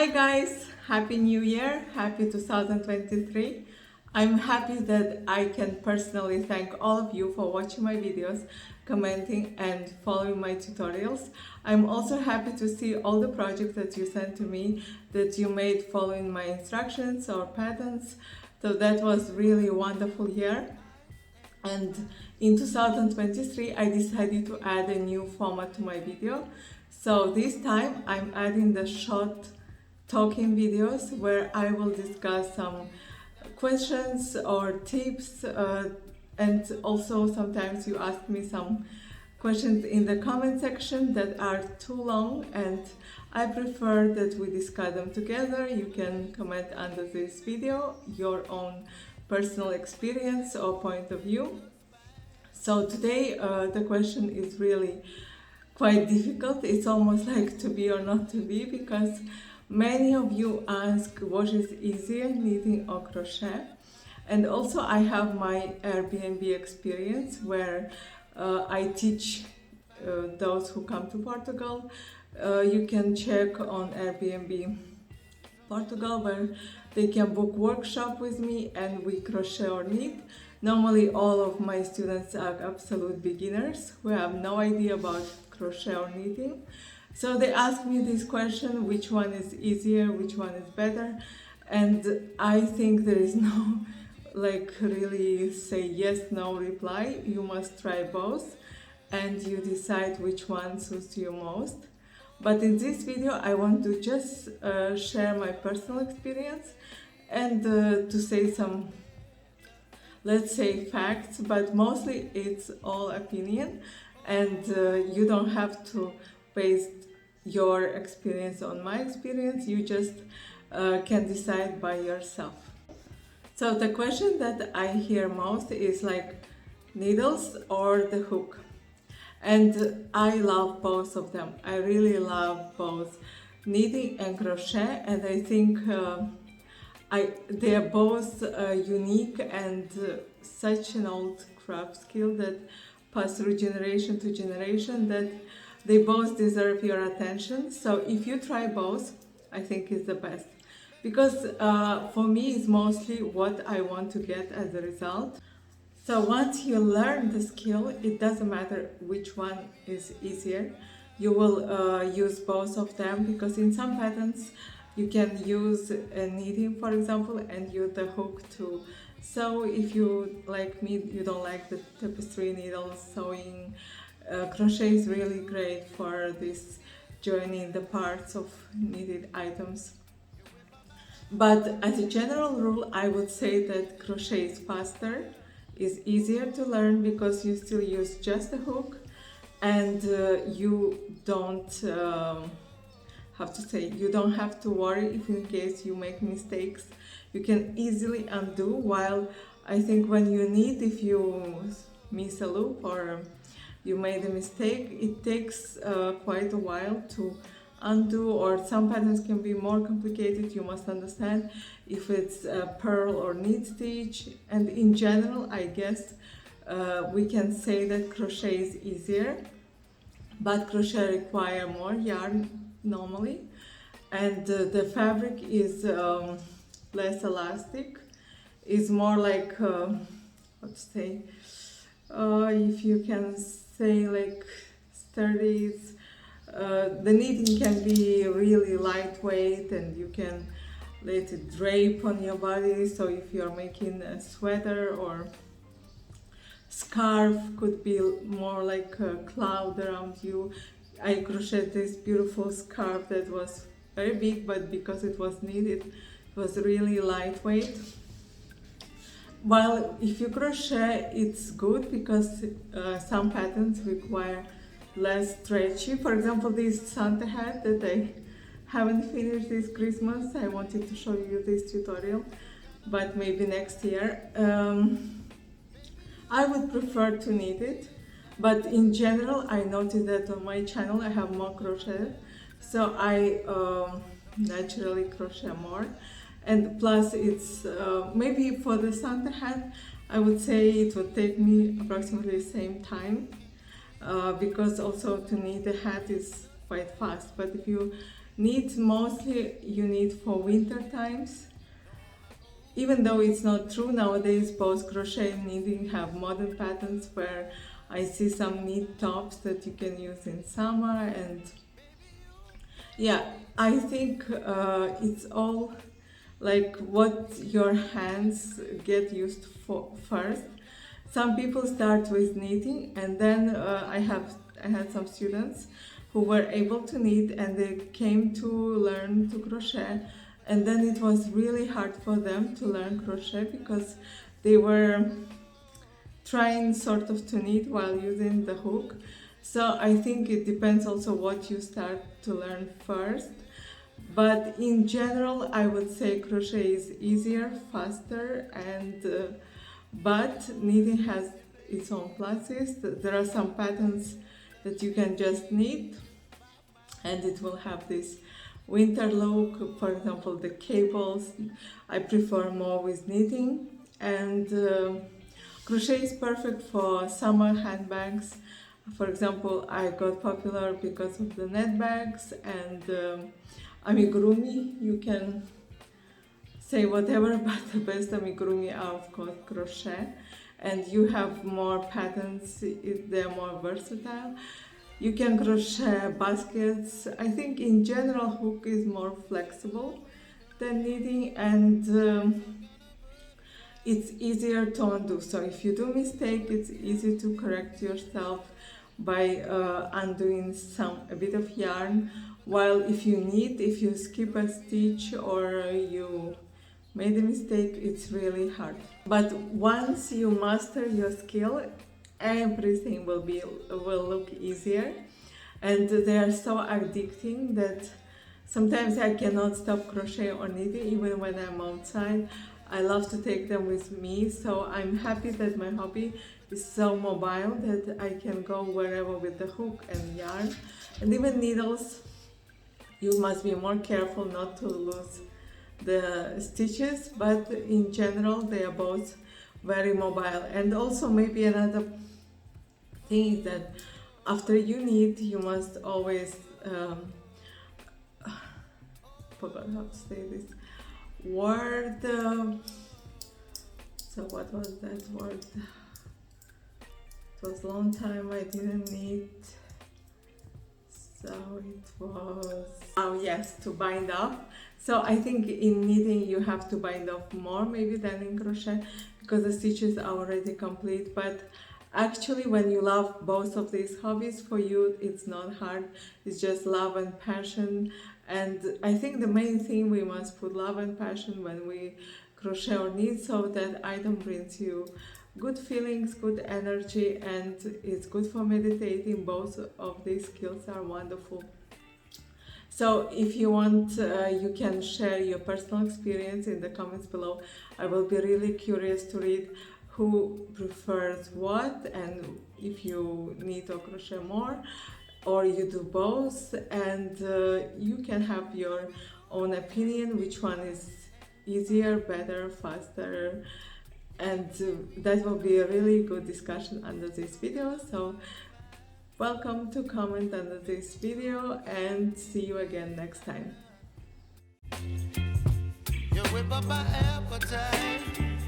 Hi guys, Happy New Year, Happy 2023. I'm happy that I can personally thank all of you for watching my videos, commenting and following my tutorials. I'm also happy to see all the projects that you sent to me that you made following my instructions or patterns. So that was really wonderful year. And in 2023 I decided to add a new format to my video. So this time I'm adding the short talking videos where I will discuss some questions or tips, and also sometimes you ask me some questions in the comment section that are too long and I prefer that we discuss them together. You can comment under this video your own personal experience or point of view. So today the question is really quite difficult. It's almost like to be or not to be, because many of you ask what is easier, knitting or crochet. And also I have my Airbnb experience where I teach those who come to Portugal. You can check on Airbnb Portugal where they can book workshop with me and we crochet or knit. Normally all of my students are absolute beginners who have no idea about crochet or knitting. So they ask me this question, which one is easier, which one is better? And I think there is no like really say yes, no reply. You must try both and you decide which one suits you most. But in this video I want to just share my personal experience and to say some, let's say, facts, but mostly it's all opinion, and you don't have to base your experience on my experience. You just can decide by yourself. So the question that I hear most is like needles or the hook. And I love both of them. I really love both knitting and crochet, and I think they are both unique and such an old craft skill that pass through generation to generation that they both deserve your attention. So if you try both, I think it's the best. Because for me it's mostly what I want to get as a result. So once you learn the skill, it doesn't matter which one is easier. You will use both of them, because in some patterns you can use knitting, for example, and use the hook too. So if you, like me, you don't like the tapestry needles, sewing, crochet is really great for this joining the parts of knitted items. But as a general rule, I would say that crochet is faster, is easier to learn, because you still use just the hook and you don't you don't have to worry if in case you make mistakes. You can easily undo, while I think when you knit, if you miss a loop or you made a mistake, it takes quite a while to undo, or some patterns can be more complicated. You must understand if it's a purl or knit stitch, and in general I guess we can say that crochet is easier, but crochet require more yarn normally, and the fabric is less elastic, is more like what to say, if you can say, like sturdy. The knitting can be really lightweight and you can let it drape on your body. So if you're making a sweater or scarf, could be more like a cloud around you. I crocheted this beautiful scarf that was very big, but because it was knitted, it was really lightweight. While if you crochet, it's good because some patterns require less stretchy. For example, this Santa hat that I haven't finished this Christmas. I wanted to show you this tutorial, but maybe next year. I would prefer to knit it, but in general I noticed that on my channel I have more crochet, so I naturally crochet more. And plus it's maybe for the Santa hat I would say it would take me approximately the same time, because also to knit the hat is quite fast. But if you knit mostly you need for winter times. Even though it's not true, nowadays both crochet and knitting have modern patterns where I see some knit tops that you can use in summer. And yeah, I think it's all like what your hands get used for first. Some people start with knitting, and then I had some students who were able to knit and they came to learn to crochet, and then it was really hard for them to learn crochet because they were trying sort of to knit while using the hook. So I think it depends also what you start to learn first. But in general, I would say crochet is easier, faster, and but knitting has its own pluses. There are some patterns that you can just knit and it will have this winter look. For example, the cables I prefer more with knitting, and crochet is perfect for summer handbags. For example, I got popular because of the net bags and amigurumi. You can say whatever, but the best amigurumi are of course crochet, and you have more patterns, they're more versatile. You can crochet baskets. I think in general hook is more flexible than knitting, and it's easier to undo. So if you do mistake, it's easy to correct yourself by undoing a bit of yarn. While if you knit, if you skip a stitch or you made a mistake, it's really hard. But once you master your skill, everything will look easier, and they are so addicting that sometimes I cannot stop crochet or knitting even when I'm outside. I love to take them with me, so I'm happy that my hobby is so mobile that I can go wherever with the hook and yarn. And even needles, you must be more careful not to lose the stitches, but in general they are both very mobile. And also maybe another thing is that after you knit, you must always forgot how to say this word. So what was that word? It was a long time I didn't knit. So it was, oh yes, to bind off. So I think in knitting you have to bind off more maybe than in crochet because the stitches are already complete. But actually when you love both of these hobbies, for you it's not hard, it's just love and passion. And I think the main thing, we must put love and passion when we crochet or knit, so that item brings you good feelings, good energy, and it's good for meditating. Both of these skills are wonderful. So if you want, you can share your personal experience in the comments below. I will be really curious to read who prefers what, and if you knit or crochet more, or you do both, and you can have your own opinion, which one is easier, better, faster, and that will be a really good discussion under this video. So welcome to comment under this video, and see you again next time. You whip up my appetite.